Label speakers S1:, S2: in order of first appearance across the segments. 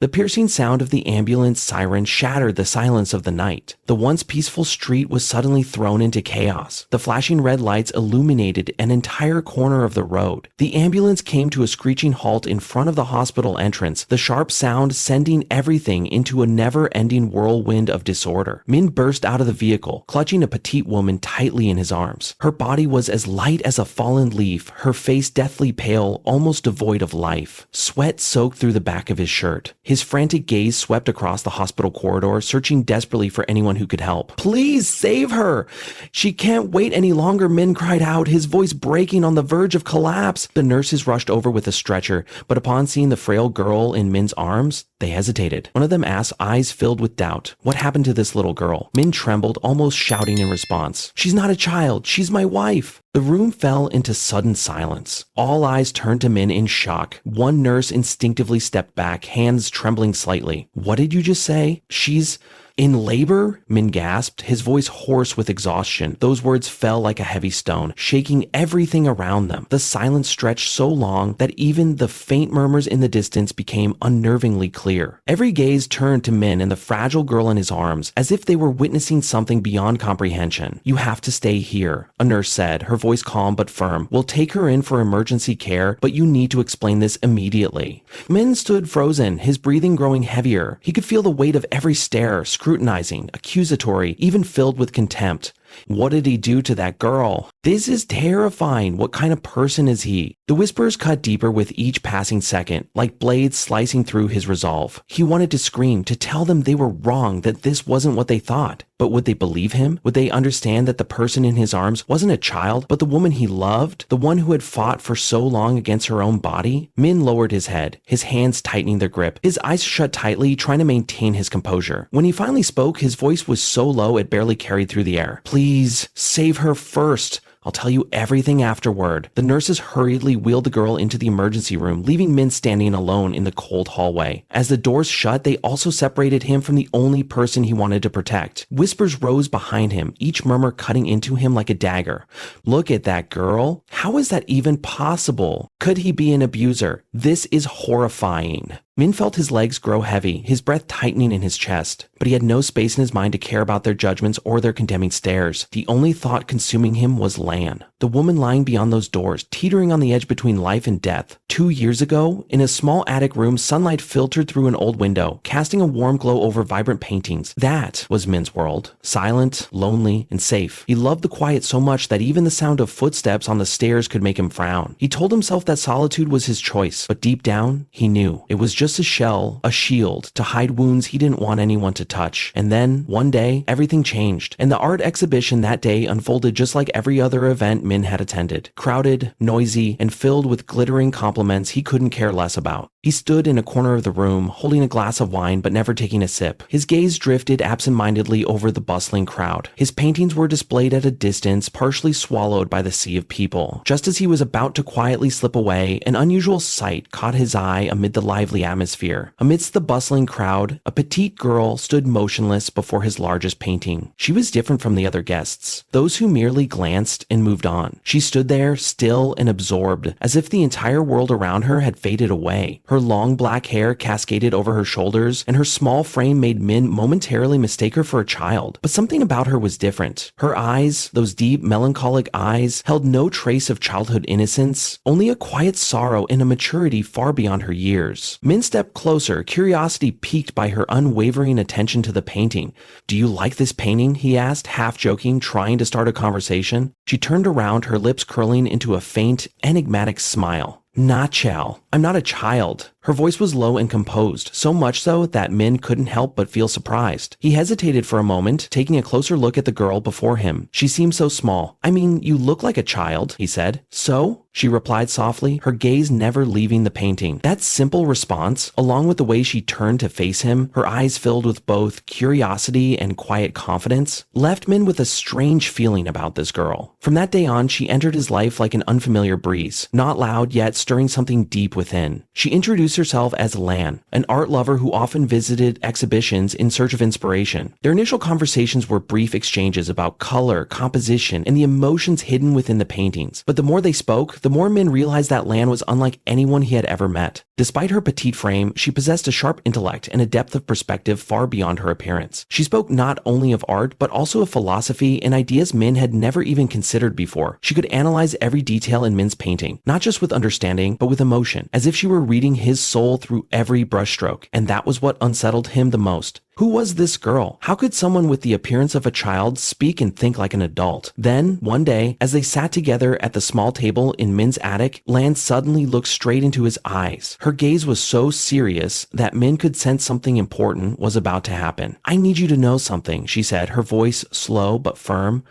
S1: The piercing sound of the ambulance siren shattered the silence of the night. The once peaceful street was suddenly thrown into chaos. The flashing red lights illuminated an entire corner of the road. The ambulance came to a screeching halt in front of the hospital entrance, the sharp sound sending everything into a never-ending whirlwind of disorder. Minh burst out of the vehicle, clutching a petite woman tightly in his arms. Her body was as light as a fallen leaf, her face deathly pale, almost devoid of life. Sweat soaked through the back of his shirt. His frantic gaze swept across the hospital corridor, searching desperately for anyone who could help. "Please save her! She can't wait any longer," Minh cried out, his voice breaking on the verge of collapse. The nurses rushed over with a stretcher, but upon seeing the frail girl in Minh's arms, they hesitated. One of them asked, eyes filled with doubt, "What happened to this little girl?" Minh trembled, almost shouting in response, "She's not a child, she's my wife." The room fell into sudden silence. All eyes turned to Minh in shock. One nurse instinctively stepped back, hands trembling slightly. "What did you just say? She's in labor?" Minh gasped, his voice hoarse with exhaustion. Those words fell like a heavy stone, shaking everything around them. The silence stretched so long that even the faint murmurs in the distance became unnervingly clear. Every gaze turned to Minh and the fragile girl in his arms, as if they were witnessing something beyond comprehension. "You have to stay here," a nurse said, her voice calm but firm. "We'll take her in for emergency care, but you need to explain this immediately." Minh stood frozen, his breathing growing heavier. He could feel the weight of every stare, scrutinizing, accusatory, even filled with contempt. What did he do to that girl? This is terrifying. What kind of person is he? The whispers cut deeper with each passing second, like blades slicing through his resolve. He wanted to scream, to tell them they were wrong, that this wasn't what they thought. But would they believe him? Would they understand that the person in his arms wasn't a child, but the woman he loved? The one who had fought for so long against her own body? Minh lowered his head, his hands tightening their grip, his eyes shut tightly, trying to maintain his composure. When he finally spoke, his voice was so low it barely carried through the air. "Please, save her first. I'll tell you everything afterward." The nurses hurriedly wheeled the girl into the emergency room, leaving Minh standing alone in the cold hallway. As the doors shut, they also separated him from the only person he wanted to protect. Whispers rose behind him, each murmur cutting into him like a dagger. "Look at that girl. How is that even possible? Could he be an abuser? This is horrifying." Minh felt his legs grow heavy, his breath tightening in his chest, but he had no space in his mind to care about their judgments or their condemning stares. The only thought consuming him was Lan, the woman lying beyond those doors, teetering on the edge between life and death. 2 years ago, in a small attic room, sunlight filtered through an old window, casting a warm glow over vibrant paintings. That was Minh's world, silent, lonely, and safe. He loved the quiet so much that even the sound of footsteps on the stairs could make him frown. He told himself that solitude was his choice, but deep down, he knew it was just a shell, a shield, to hide wounds he didn't want anyone to touch. And then, one day, everything changed, and the art exhibition that day unfolded just like every other event Minh had attended. Crowded, noisy, and filled with glittering compliments he couldn't care less about. He stood in a corner of the room, holding a glass of wine but never taking a sip. His gaze drifted absent-mindedly over the bustling crowd. His paintings were displayed at a distance, partially swallowed by the sea of people. Just as he was about to quietly slip away, an unusual sight caught his eye amid the lively atmosphere. Amidst the bustling crowd, a petite girl stood motionless before his largest painting. She was different from the other guests, those who merely glanced and moved on. She stood there, still and absorbed, as if the entire world around her had faded away. Her long black hair cascaded over her shoulders, and her small frame made Minh momentarily mistake her for a child. But something about her was different. Her eyes, those deep, melancholic eyes, held no trace of childhood innocence, only a quiet sorrow and a maturity far beyond her years. Minh stepped closer, curiosity piqued by her unwavering attention to the painting. "Do you like this painting?" he asked, half joking, trying to start a conversation. She turned around, her lips curling into a faint, enigmatic smile. "Not Chal. I'm not a child." Her voice was low and composed, so much so that Minh couldn't help but feel surprised. He hesitated for a moment, taking a closer look at the girl before him. She seemed so small. "I mean, you look like a child," he said. "So?" she replied softly, her gaze never leaving the painting. That simple response, along with the way she turned to face him, her eyes filled with both curiosity and quiet confidence, left Minh with a strange feeling about this girl. From that day on, she entered his life like an unfamiliar breeze, not loud yet stirring something deep within. She introduced herself as Lan, an art lover who often visited exhibitions in search of inspiration. Their initial conversations were brief exchanges about color, composition, and the emotions hidden within the paintings. But the more they spoke, the more Minh realized that Lan was unlike anyone he had ever met. Despite her petite frame, she possessed a sharp intellect and a depth of perspective far beyond her appearance. She spoke not only of art, but also of philosophy and ideas Minh had never even considered before. She could analyze every detail in Minh's painting, not just with understanding, but with emotion, as if she were reading his soul through every brushstroke, and that was what unsettled him the most. Who was this girl? How could someone with the appearance of a child speak and think like an adult? Then, one day, as they sat together at the small table in Minh's attic, Lan suddenly looked straight into his eyes. Her gaze was so serious that Minh could sense something important was about to happen. "I need you to know something," she said, her voice slow but firm.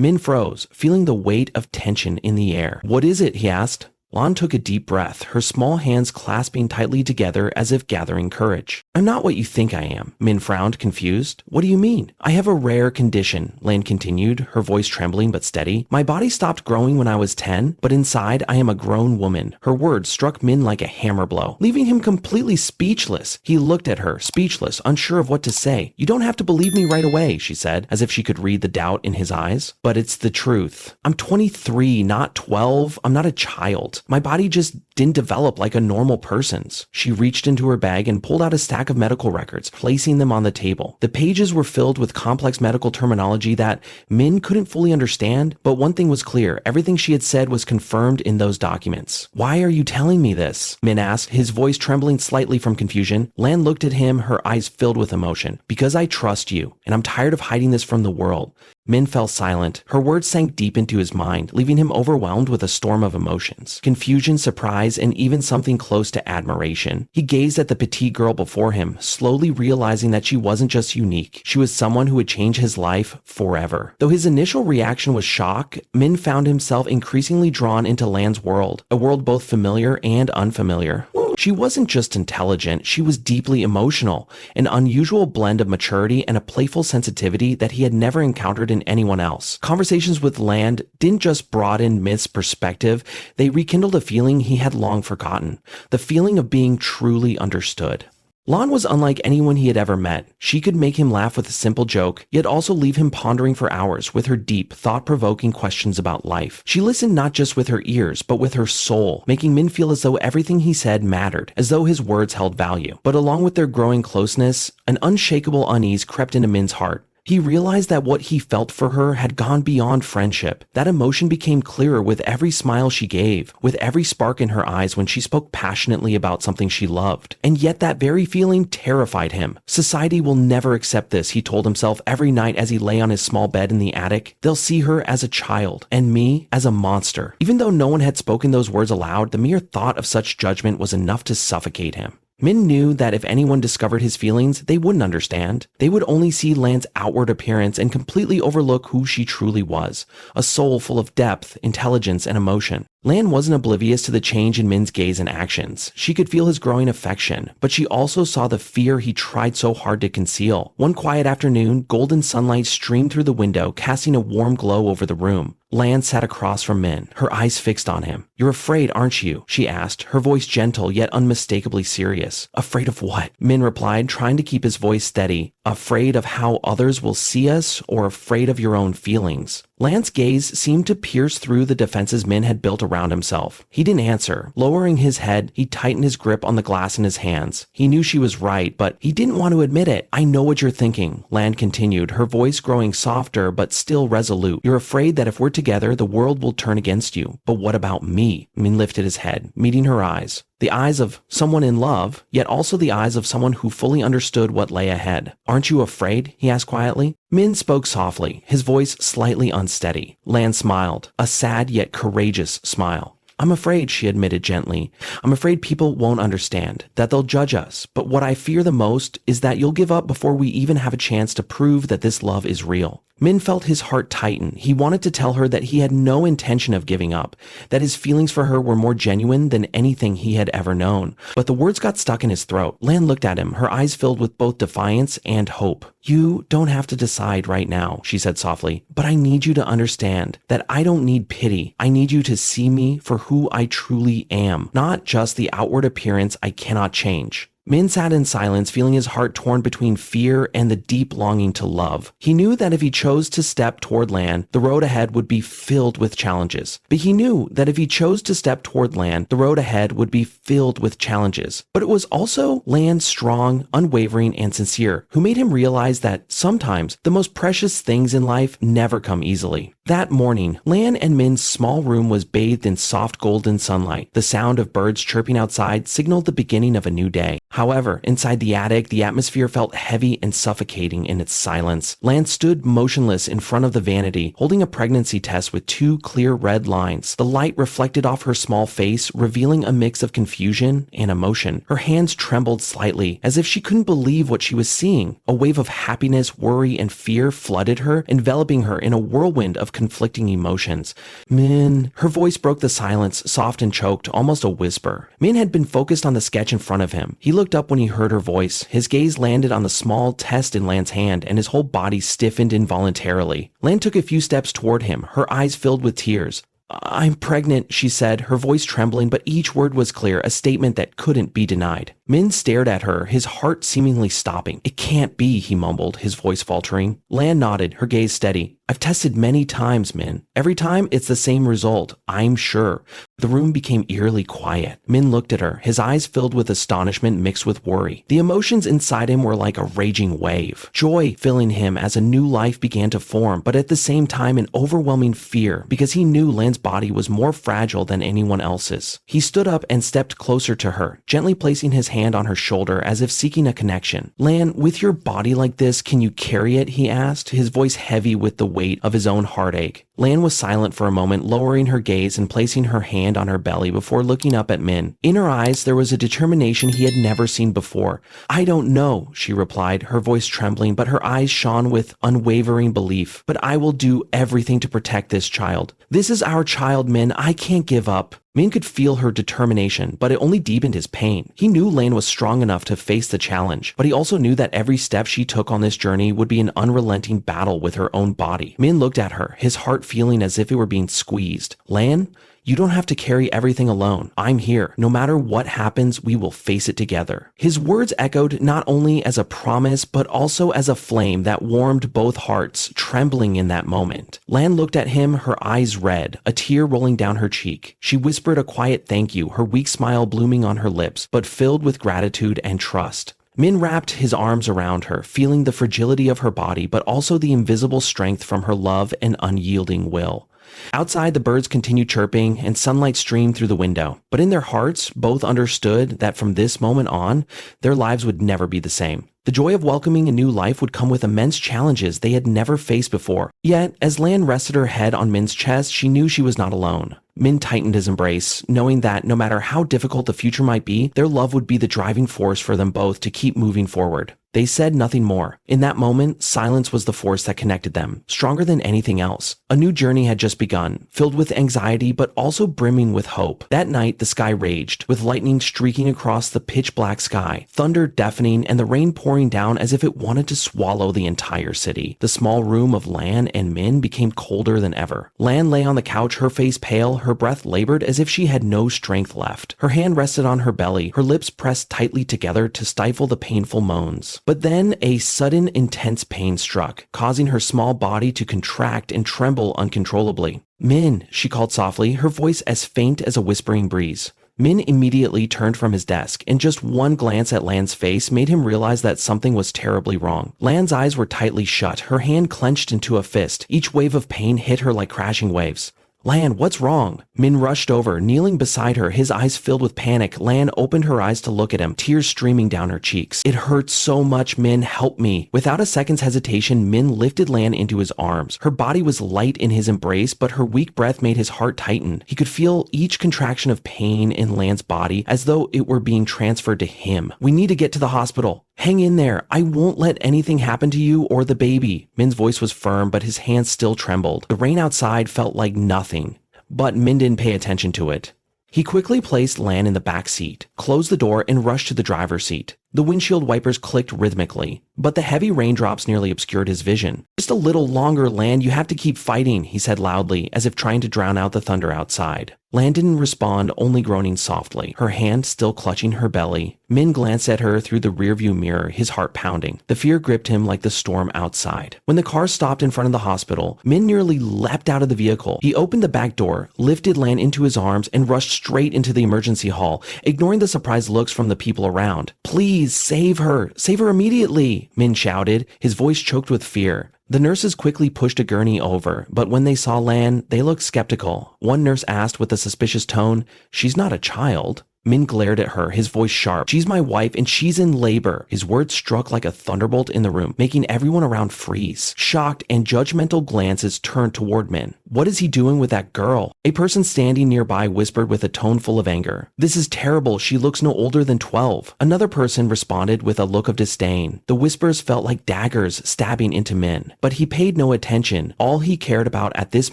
S1: Minh froze, feeling the weight of tension in the air. "What is it?" he asked. Lan took a deep breath, her small hands clasping tightly together as if gathering courage. "I'm not what you think I am." Minh frowned, confused. "What do you mean?" "I have a rare condition," Lan continued, her voice trembling but steady. "My body stopped growing when I was 10, but inside I am a grown woman." Her words struck Minh like a hammer blow, leaving him completely speechless. He looked at her, speechless, unsure of what to say. "You don't have to believe me right away," she said, as if she could read the doubt in his eyes. "But it's the truth. I'm 23, not 12. I'm not a child. My body just didn't develop like a normal person's." She reached into her bag and pulled out a stack of medical records, placing them on the table. The pages were filled with complex medical terminology that Minh couldn't fully understand, but one thing was clear. Everything she had said was confirmed in those documents. "Why are you telling me this?" Minh asked, his voice trembling slightly from confusion. Lan looked at him, her eyes filled with emotion. "Because I trust you, and I'm tired of hiding this from the world." Minh fell silent. Her words sank deep into his mind, leaving him overwhelmed with a storm of emotions. Confusion, surprise, and even something close to admiration. He gazed at the petite girl before him, slowly realizing that she wasn't just unique. She was someone who would change his life forever. Though his initial reaction was shock, Minh found himself increasingly drawn into Lan's world, a world both familiar and unfamiliar. She wasn't just intelligent, she was deeply emotional, an unusual blend of maturity and a playful sensitivity that he had never encountered in anyone else. Conversations with Lan didn't just broaden Myth's perspective, they rekindled a feeling he had long forgotten, the feeling of being truly understood. Lan was unlike anyone he had ever met. She could make him laugh with a simple joke, yet also leave him pondering for hours with her deep, thought-provoking questions about life. She listened not just with her ears, but with her soul, making Minh feel as though everything he said mattered, as though his words held value. But along with their growing closeness, an unshakable unease crept into Minh's heart. He realized that what he felt for her had gone beyond friendship. That emotion became clearer with every smile she gave, with every spark in her eyes when she spoke passionately about something she loved. And yet that very feeling terrified him. Society will never accept this, he told himself every night as he lay on his small bed in the attic. They'll see her as a child, and me as a monster. Even though no one had spoken those words aloud, the mere thought of such judgment was enough to suffocate him. Minh knew that if anyone discovered his feelings, they wouldn't understand. They would only see Lan's outward appearance and completely overlook who she truly was, a soul full of depth, intelligence, and emotion. Lan wasn't oblivious to the change in Minh's gaze and actions. She could feel his growing affection, but she also saw the fear he tried so hard to conceal. One quiet afternoon, golden sunlight streamed through the window, casting a warm glow over the room. Lan sat across from Minh, her eyes fixed on him. "You're afraid, aren't you?" she asked, her voice gentle yet unmistakably serious. "Afraid of what?" Minh replied, trying to keep his voice steady. "Afraid of how others will see us, or afraid of your own feelings?" Lan's gaze seemed to pierce through the defenses Minh had built around himself. He didn't answer. Lowering his head, he tightened his grip on the glass in his hands. He knew she was right, but he didn't want to admit it. "I know what you're thinking," Lan continued, her voice growing softer but still resolute. "You're afraid that if we're together, the world will turn against you. But what about me?" Minh lifted his head, meeting her eyes. The eyes of someone in love, yet also the eyes of someone who fully understood what lay ahead. "Aren't you afraid?" he asked quietly. Minh spoke softly, his voice slightly unsteady. Lan smiled, a sad yet courageous smile. "I'm afraid," she admitted gently. "I'm afraid people won't understand, that they'll judge us. But what I fear the most is that you'll give up before we even have a chance to prove that this love is real." Minh felt his heart tighten. He wanted to tell her that he had no intention of giving up, that his feelings for her were more genuine than anything he had ever known. But the words got stuck in his throat. Lan looked at him, her eyes filled with both defiance and hope. "You don't have to decide right now," she said softly, "but I need you to understand that I don't need pity. I need you to see me for who I truly am, not just the outward appearance I cannot change." Min sat in silence, feeling his heart torn between fear and the deep longing to love. He knew that if he chose to step toward land, the road ahead would be filled with challenges. But he knew that if he chose to step toward land, the road ahead would be filled with challenges. But it was also land strong, unwavering, and sincere, who made him realize that sometimes the most precious things in life never come easily. That morning, Lan and Min's small room was bathed in soft golden sunlight. The sound of birds chirping outside signaled the beginning of a new day. However, inside the attic, the atmosphere felt heavy and suffocating in its silence. Lan stood motionless in front of the vanity, holding a pregnancy test with two clear red lines. The light reflected off her small face, revealing a mix of confusion and emotion. Her hands trembled slightly, as if she couldn't believe what she was seeing. A wave of happiness, worry, and fear flooded her, enveloping her in a whirlwind of conflicting emotions. Min. Her voice broke the silence, soft and choked, almost a whisper. Min had been focused on the sketch in front of him. He looked up when he heard her voice. His gaze landed on the small test in Lan's hand, and his whole body stiffened involuntarily. Lan took a few steps toward him, her eyes filled with tears. "I'm pregnant," she said, her voice trembling, but each word was clear, a statement that couldn't be denied. Min stared at her, his heart seemingly stopping. "It can't be," he mumbled, his voice faltering. Lan nodded, her gaze steady. "I've tested many times, Min. Every time it's the same result, I'm sure." The room became eerily quiet. Min looked at her, his eyes filled with astonishment mixed with worry. The emotions inside him were like a raging wave. Joy filling him as a new life began to form, but at the same time an overwhelming fear, because he knew Lan's body was more fragile than anyone else's. He stood up and stepped closer to her, gently placing his hand on her shoulder as if seeking a connection. "Lan, with your body like this, can you carry it?" he asked, his voice heavy with the weight of his own heartache. Lan was silent for a moment, lowering her gaze and placing her hand on her belly before looking up at Min. In her eyes, there was a determination he had never seen before. "I don't know," she replied, her voice trembling, but her eyes shone with unwavering belief. "But I will do everything to protect this child. This is our child, Min. I can't give up." Min could feel her determination, but it only deepened his pain. He knew Lan was strong enough to face the challenge, but he also knew that every step she took on this journey would be an unrelenting battle with her own body. Min looked at her, his heart feeling as if it were being squeezed. "Lan, you don't have to carry everything alone. I'm here. No matter what happens, we will face it together." His words echoed not only as a promise, but also as a flame that warmed both hearts, trembling in that moment. Lan looked at him, her eyes red, a tear rolling down her cheek. She whispered a quiet thank you, her weak smile blooming on her lips, but filled with gratitude and trust. Min wrapped his arms around her, feeling the fragility of her body, but also the invisible strength from her love and unyielding will. Outside, the birds continued chirping and sunlight streamed through the window. But in their hearts, both understood that from this moment on, their lives would never be the same. The joy of welcoming a new life would come with immense challenges they had never faced before. Yet, as Lan rested her head on Min's chest, she knew she was not alone. Min tightened his embrace, knowing that no matter how difficult the future might be, their love would be the driving force for them both to keep moving forward. They said nothing more. In that moment, silence was the force that connected them, stronger than anything else. A new journey had just begun, filled with anxiety but also brimming with hope. That night, the sky raged, with lightning streaking across the pitch-black sky, thunder deafening, and the rain pouring down as if it wanted to swallow the entire city. The small room of Lan and Min became colder than ever. Lan lay on the couch, her face pale, her breath labored as if she had no strength left. Her hand rested on her belly, her lips pressed tightly together to stifle the painful moans. But then a sudden intense pain struck, causing her small body to contract and tremble uncontrollably. "Min," she called softly, her voice as faint as a whispering breeze. Min immediately turned from his desk, and just one glance at Lan's face made him realize that something was terribly wrong. Lan's eyes were tightly shut, her hand clenched into a fist. Each wave of pain hit her like crashing waves. "Lan, what's wrong?" Min rushed over, kneeling beside her, his eyes filled with panic. Lan opened her eyes to look at him, tears streaming down her cheeks. "It hurts so much, Min. Help me." Without a second's hesitation, Min lifted Lan into his arms. Her body was light in his embrace, but her weak breath made his heart tighten. He could feel each contraction of pain in Lan's body as though it were being transferred to him. "We need to get to the hospital. Hang in there. I won't let anything happen to you or the baby." Min's voice was firm, but his hands still trembled. The rain outside felt like nothing, but Min didn't pay attention to it. He quickly placed Lan in the back seat, closed the door, and rushed to the driver's seat. The windshield wipers clicked rhythmically, but the heavy raindrops nearly obscured his vision. "Just a little longer, Lan, you have to keep fighting," he said loudly, as if trying to drown out the thunder outside. Lan didn't respond, only groaning softly, her hand still clutching her belly. Minh glanced at her through the rearview mirror, his heart pounding. The fear gripped him like the storm outside. When the car stopped in front of the hospital, Minh nearly leapt out of the vehicle. He opened the back door, lifted Lan into his arms, and rushed straight into the emergency hall, ignoring the surprised looks from the people around. "Please, save her! Save her immediately!" Minh shouted, his voice choked with fear. The nurses quickly pushed a gurney over, but when they saw Lan, they looked skeptical. One nurse asked with a suspicious tone, "She's not a child." Minh glared at her, his voice sharp. "She's my wife and she's in labor." His words struck like a thunderbolt in the room, making everyone around freeze. Shocked and judgmental glances turned toward Minh. "What is he doing with that girl?" A person standing nearby whispered with a tone full of anger. "This is terrible. She looks no older than 12. Another person responded with a look of disdain. The whispers felt like daggers stabbing into Minh, but he paid no attention. All he cared about at this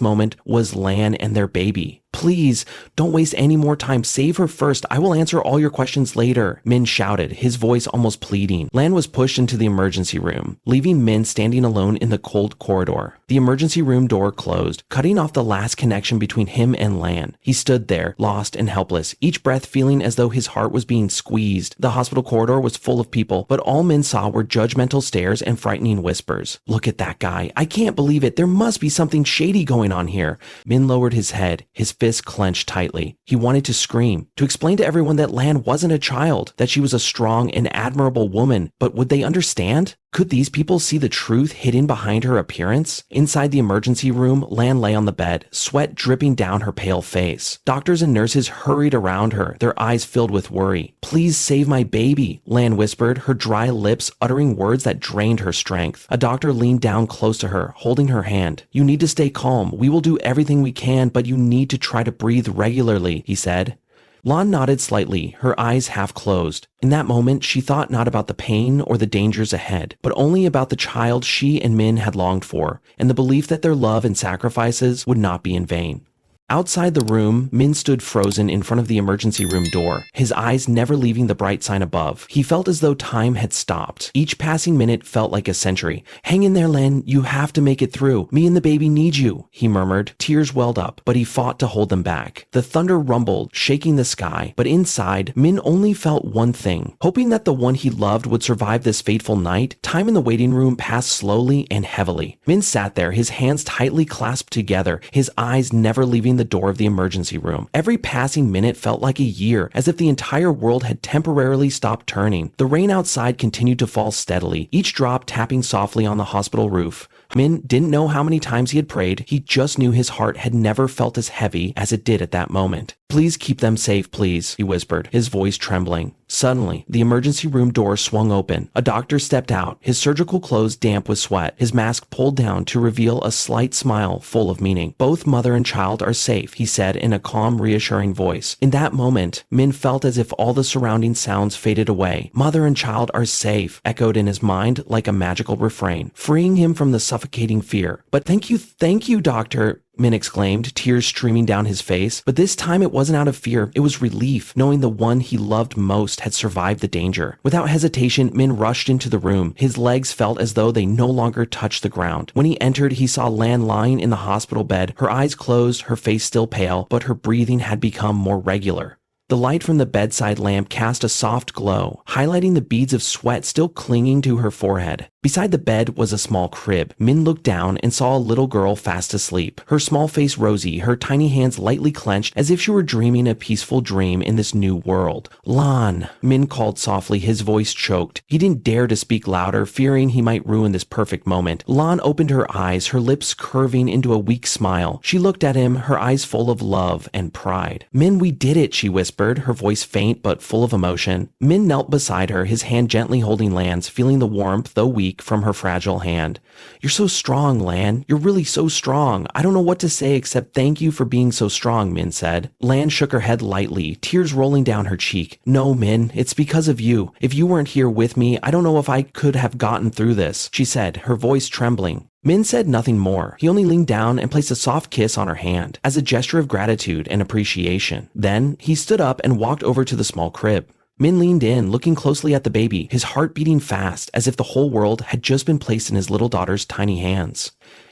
S1: moment was Lan and their baby. "Please, don't waste any more time. Save her first. I will answer all your questions later," Minh shouted, his voice almost pleading. Lan was pushed into the emergency room, leaving Minh standing alone in the cold corridor. The emergency room door closed, cutting off the last connection between him and Lan. He stood there, lost and helpless, each breath feeling as though his heart was being squeezed. The hospital corridor was full of people, but all Minh saw were judgmental stares and frightening whispers. "Look at that guy. I can't believe it. There must be something shady going on here." Minh lowered his head, his fists clenched tightly. He wanted to scream, to explain to everyone that Lan wasn't a child, that she was a strong and admirable woman, but would they understand? Could these people see the truth hidden behind her appearance? Inside the emergency room, Lan lay on the bed, sweat dripping down her pale face. Doctors and nurses hurried around her, their eyes filled with worry. "Please save my baby," Lan whispered, her dry lips uttering words that drained her strength. A doctor leaned down close to her, holding her hand. "You need to stay calm. We will do everything we can, but you need to try to breathe regularly," he said. Lan nodded slightly, her eyes half closed. In that moment, she thought not about the pain or the dangers ahead, but only about the child she and Minh had longed for, and the belief that their love and sacrifices would not be in vain. Outside the room, Minh stood frozen in front of the emergency room door, his eyes never leaving the bright sign above. He felt as though time had stopped. Each passing minute felt like a century. "Hang in there, Len. You have to make it through. Me and the baby need you," he murmured. Tears welled up, but he fought to hold them back. The thunder rumbled, shaking the sky, but inside, Minh only felt one thing. Hoping that the one he loved would survive this fateful night, time in the waiting room passed slowly and heavily. Minh sat there, his hands tightly clasped together, his eyes never leaving the door of the emergency room. Every passing minute felt like a year, as if the entire world had temporarily stopped turning. The rain outside continued to fall steadily, each drop tapping softly on the hospital roof. Minh didn't know how many times he had prayed, he just knew his heart had never felt as heavy as it did at that moment. "Please keep them safe, please," he whispered, his voice trembling. Suddenly, the emergency room door swung open. A doctor stepped out, his surgical clothes damp with sweat, his mask pulled down to reveal a slight smile full of meaning. "Both mother and child are safe," he said in a calm, reassuring voice. In that moment, Minh felt as if all the surrounding sounds faded away. "Mother and child are safe," echoed in his mind like a magical refrain, freeing him from the suffocating fear. "But thank you, doctor," Minh exclaimed, tears streaming down his face. But this time it wasn't out of fear, it was relief, knowing the one he loved most had survived the danger. Without hesitation, Minh rushed into the room. His legs felt as though they no longer touched the ground. When he entered, he saw Lan lying in the hospital bed, her eyes closed, her face still pale, but her breathing had become more regular. The light from the bedside lamp cast a soft glow, highlighting the beads of sweat still clinging to her forehead. Beside the bed was a small crib. Minh looked down and saw a little girl fast asleep, her small face rosy, her tiny hands lightly clenched as if she were dreaming a peaceful dream in this new world. "Lan," Minh called softly, his voice choked. He didn't dare to speak louder, fearing he might ruin this perfect moment. Lan opened her eyes, her lips curving into a weak smile. She looked at him, her eyes full of love and pride. "Minh, we did it," she whispered, her voice faint but full of emotion. Minh knelt beside her, his hand gently holding Lan's, feeling the warmth, though weak, from her fragile hand. "You're so strong, Lan. You're really so strong. I don't know what to say except thank you for being so strong," Minh said. Lan shook her head lightly, tears rolling down her cheek. "No, Minh, it's because of you. If you weren't here with me, I don't know if I could have gotten through this," she said, her voice trembling. Minh said nothing more. He only leaned down and placed a soft kiss on her hand, as a gesture of gratitude and appreciation. Then, he stood up and walked over to the small crib. Minh leaned in, looking closely at the baby, his heart beating fast, as if the whole world had just been placed in his little daughter's tiny hands.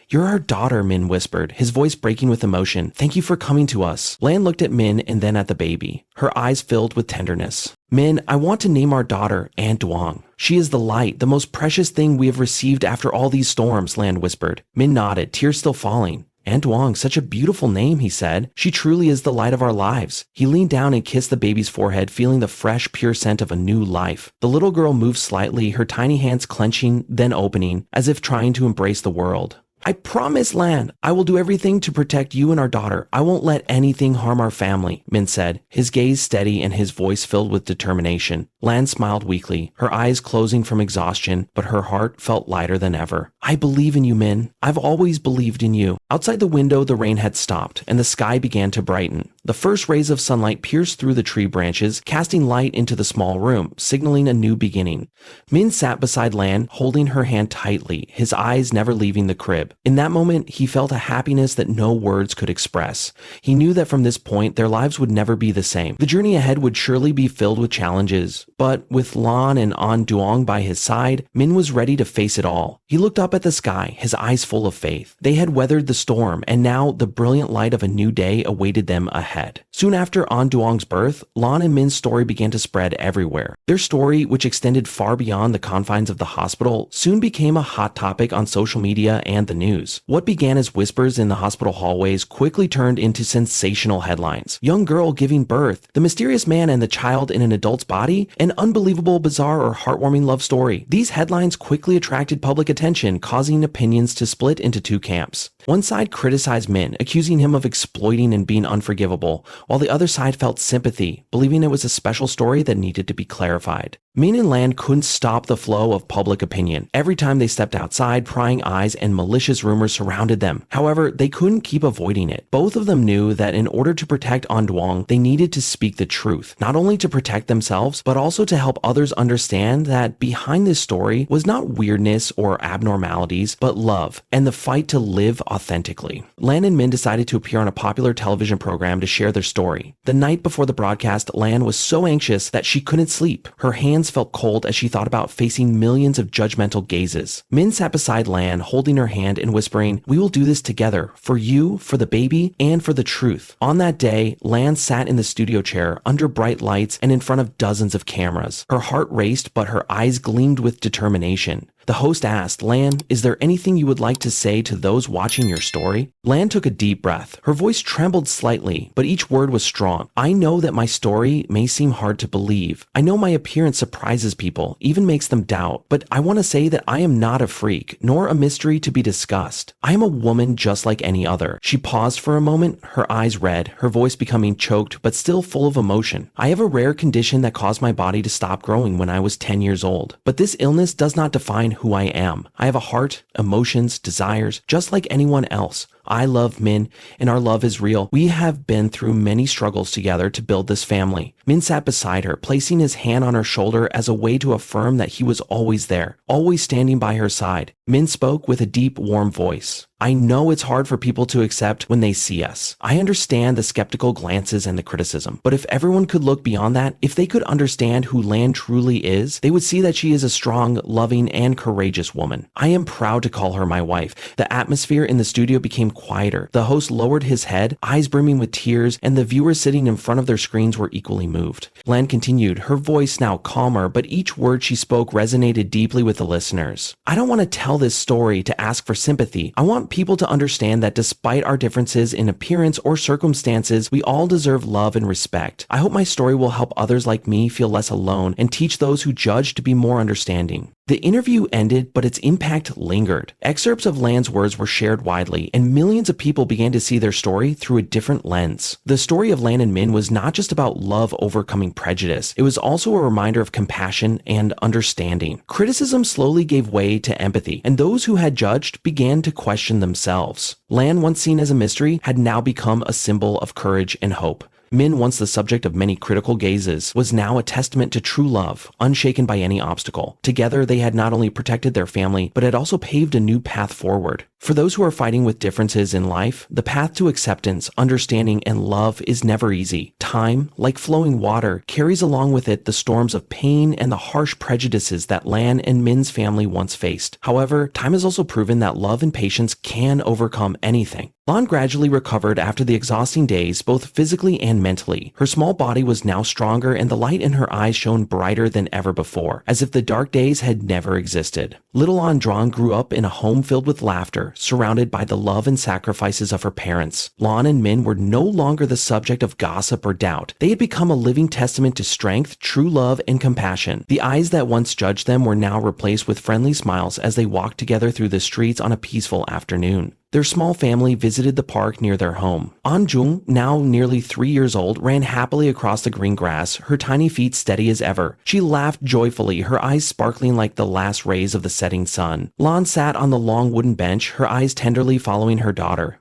S1: "You're our daughter," Minh whispered, his voice breaking with emotion. "Thank you for coming to us." Lan looked at Minh and then at the baby, her eyes filled with tenderness. "Minh, I want to name our daughter An Duong. She is the light, the most precious thing we have received after all these storms," Lan whispered. Minh nodded, tears still falling. "An Duong, such a beautiful name," he said. "She truly is the light of our lives." He leaned down and kissed the baby's forehead, feeling the fresh, pure scent of a new life. The little girl moved slightly, her tiny hands clenching, then opening, as if trying to embrace the world. "I promise, Lan, I will do everything to protect you and our daughter. I won't let anything harm our family," Minh said, his gaze steady and his voice filled with determination. Lan smiled weakly, her eyes closing from exhaustion, but her heart felt lighter than ever. "I believe in you, Minh. I've always believed in you." Outside the window, the rain had stopped, and the sky began to brighten. The first rays of sunlight pierced through the tree branches, casting light into the small room, signaling a new beginning. Minh sat beside Lan, holding her hand tightly, his eyes never leaving the crib. In that moment, he felt a happiness that no words could express. He knew that from this point, their lives would never be the same. The journey ahead would surely be filled with challenges, but with Lan and An Duong by his side, Minh was ready to face it all. He looked up at the sky, his eyes full of faith. They had weathered the storm, and now the brilliant light of a new day awaited them ahead. Soon after An Duong's birth, Lan and Minh's story began to spread everywhere. Their story, which extended far beyond the confines of the hospital, soon became a hot topic on social media and the news. What began as whispers in the hospital hallways quickly turned into sensational headlines. Young girl giving birth, the mysterious man and the child in an adult's body, an unbelievable, bizarre, or heartwarming love story. These headlines quickly attracted public attention, causing opinions to split into two camps. One side criticized Minh, accusing him of exploiting and being unforgivable, while the other side felt sympathy, believing it was a special story that needed to be clarified. Minh and Lan couldn't stop the flow of public opinion. Every time they stepped outside, prying eyes and malicious rumors surrounded them. However, they couldn't keep avoiding it. Both of them knew that in order to protect An Duong, they needed to speak the truth, not only to protect themselves, but also to help others understand that behind this story was not weirdness or abnormalities, but love and the fight to live authentically. Lan and Minh decided to appear on a popular television program to share their story. The night before the broadcast, Lan was so anxious that she couldn't sleep. Her hands felt cold as she thought about facing millions of judgmental gazes. Minh sat beside Lan, holding her hand and whispering, "We will do this together, for you, for the baby, and for the truth." On that day, Lan sat in the studio chair under bright lights and in front of dozens of cameras. Her heart raced, but her eyes gleamed with determination. The host asked, "Lan, is there anything you would like to say to those watching your story?" Lan took a deep breath. Her voice trembled slightly, but each word was strong. "I know that my story may seem hard to believe. I know my appearance surprises people, even makes them doubt, but I want to say that I am not a freak, nor a mystery to be discussed. I am a woman just like any other." She paused for a moment, her eyes red, her voice becoming choked, but still full of emotion. "I have a rare condition that caused my body to stop growing when I was 10 years old, but this illness does not define who I am. I have a heart, emotions, desires, just like anyone else. I love Minh, and our love is real. We have been through many struggles together to build this family." Minh sat beside her, placing his hand on her shoulder as a way to affirm that he was always there, always standing by her side. Minh spoke with a deep, warm voice. "I know it's hard for people to accept when they see us. I understand the skeptical glances and the criticism, but if everyone could look beyond that, if they could understand who Lan truly is, they would see that she is a strong, loving, and courageous woman. I am proud to call her my wife." The atmosphere in the studio became quieter. The host lowered his head, eyes brimming with tears, and the viewers sitting in front of their screens were equally moved. Lan continued, her voice now calmer, but each word she spoke resonated deeply with the listeners. "I don't want to tell this story to ask for sympathy. I want people to understand that despite our differences in appearance or circumstances, we all deserve love and respect. I hope my story will help others like me feel less alone and teach those who judge to be more understanding." The interview ended, but its impact lingered. Excerpts of Lan's words were shared widely, and millions of people began to see their story through a different lens. The story of Lan and Minh was not just about love overcoming prejudice. It was also a reminder of compassion and understanding. Criticism slowly gave way to empathy, and those who had judged began to question themselves. Lan, once seen as a mystery, had now become a symbol of courage and hope. Minh, once the subject of many critical gazes, was now a testament to true love, unshaken by any obstacle. Together, they had not only protected their family, but had also paved a new path forward. For those who are fighting with differences in life, the path to acceptance, understanding, and love is never easy. Time, like flowing water, carries along with it the storms of pain and the harsh prejudices that Lan and Min's family once faced. However, time has also proven that love and patience can overcome anything. Lan gradually recovered after the exhausting days, both physically and mentally. Her small body was now stronger and the light in her eyes shone brighter than ever before, as if the dark days had never existed. Little Lan Drang grew up in a home filled with laughter, surrounded by the love and sacrifices of her parents. Lan and Minh were no longer the subject of gossip or doubt. They had become a living testament to strength, true love, and compassion. The eyes that once judged them were now replaced with friendly smiles as they walked together through the streets on a peaceful afternoon. Their small family visited the park near their home. An Jung, now nearly 3 years old, ran happily across the green grass, her tiny feet steady as ever. She laughed joyfully, her eyes sparkling like the last rays of the setting sun. Lan sat on the long wooden bench, her eyes tenderly following her daughter.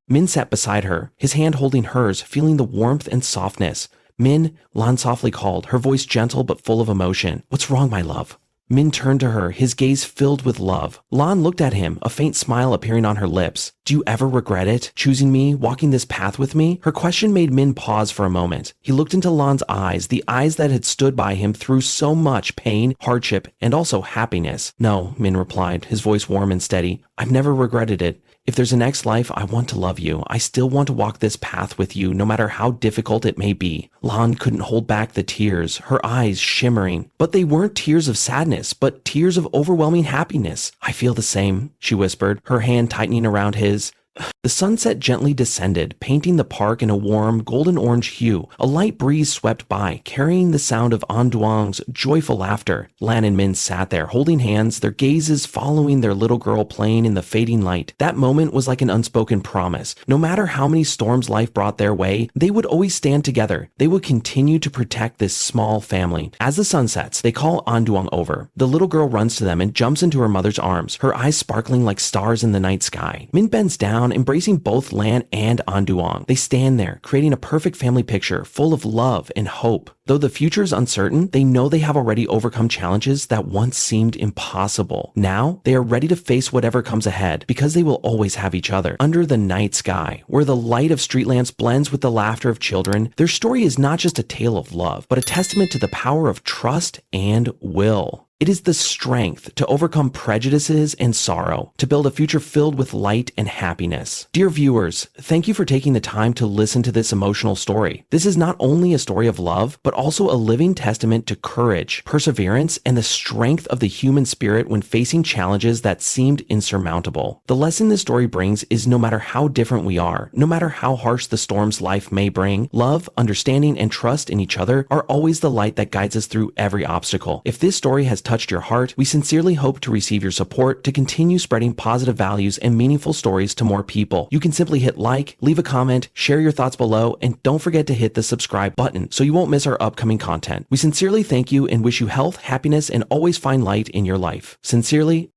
S1: Minh sat beside her, his hand holding hers, feeling the warmth and softness. "Minh," Lan softly called, her voice gentle but full of emotion. "What's wrong, my love?" Minh turned to her, his gaze filled with love. Lan looked at him, a faint smile appearing on her lips. "Do you ever regret it? Choosing me? Walking this path with me?" Her question made Minh pause for a moment. He looked into Lan's eyes, the eyes that had stood by him through so much pain, hardship, and also happiness. "No," Minh replied, his voice warm and steady. "I've never regretted it. If there's a next life, I want to love you. I still want to walk this path with you, no matter how difficult it may be." Lan couldn't hold back the tears, her eyes shimmering. But they weren't tears of sadness, but tears of overwhelming happiness. "I feel the same," she whispered, her hand tightening around his. The sunset gently descended, painting the park in a warm, golden-orange hue. A light breeze swept by, carrying the sound of An Duang's joyful laughter. Lan and Minh sat there, holding hands, their gazes following their little girl playing in the fading light. That moment was like an unspoken promise. No matter how many storms life brought their way, they would always stand together. They would continue to protect this small family. As the sun sets, they call An Duang over. The little girl runs to them and jumps into her mother's arms, her eyes sparkling like stars in the night sky. Minh bends down, embracing both Lan and An Duang. They stand there, creating a perfect family picture full of love and hope. Though the future is uncertain, they know they have already overcome challenges that once seemed impossible. Now, they are ready to face whatever comes ahead, because they will always have each other. Under the night sky, where the light of street lamps blends with the laughter of children, their story is not just a tale of love, but a testament to the power of trust and will. It is the strength to overcome prejudices and sorrow, to build a future filled with light and happiness. Dear viewers, thank you for taking the time to listen to this emotional story. This is not only a story of love, but also a living testament to courage, perseverance, and the strength of the human spirit when facing challenges that seemed insurmountable. The lesson this story brings is no matter how different we are, no matter how harsh the storms life may bring, love, understanding, and trust in each other are always the light that guides us through every obstacle. If this story has touched your heart, we sincerely hope to receive your support to continue spreading positive values and meaningful stories to more people. You can simply hit like, leave a comment, share your thoughts below, and don't forget to hit the subscribe button so you won't miss our upcoming content. We sincerely thank you and wish you health, happiness, and always find light in your life. Sincerely,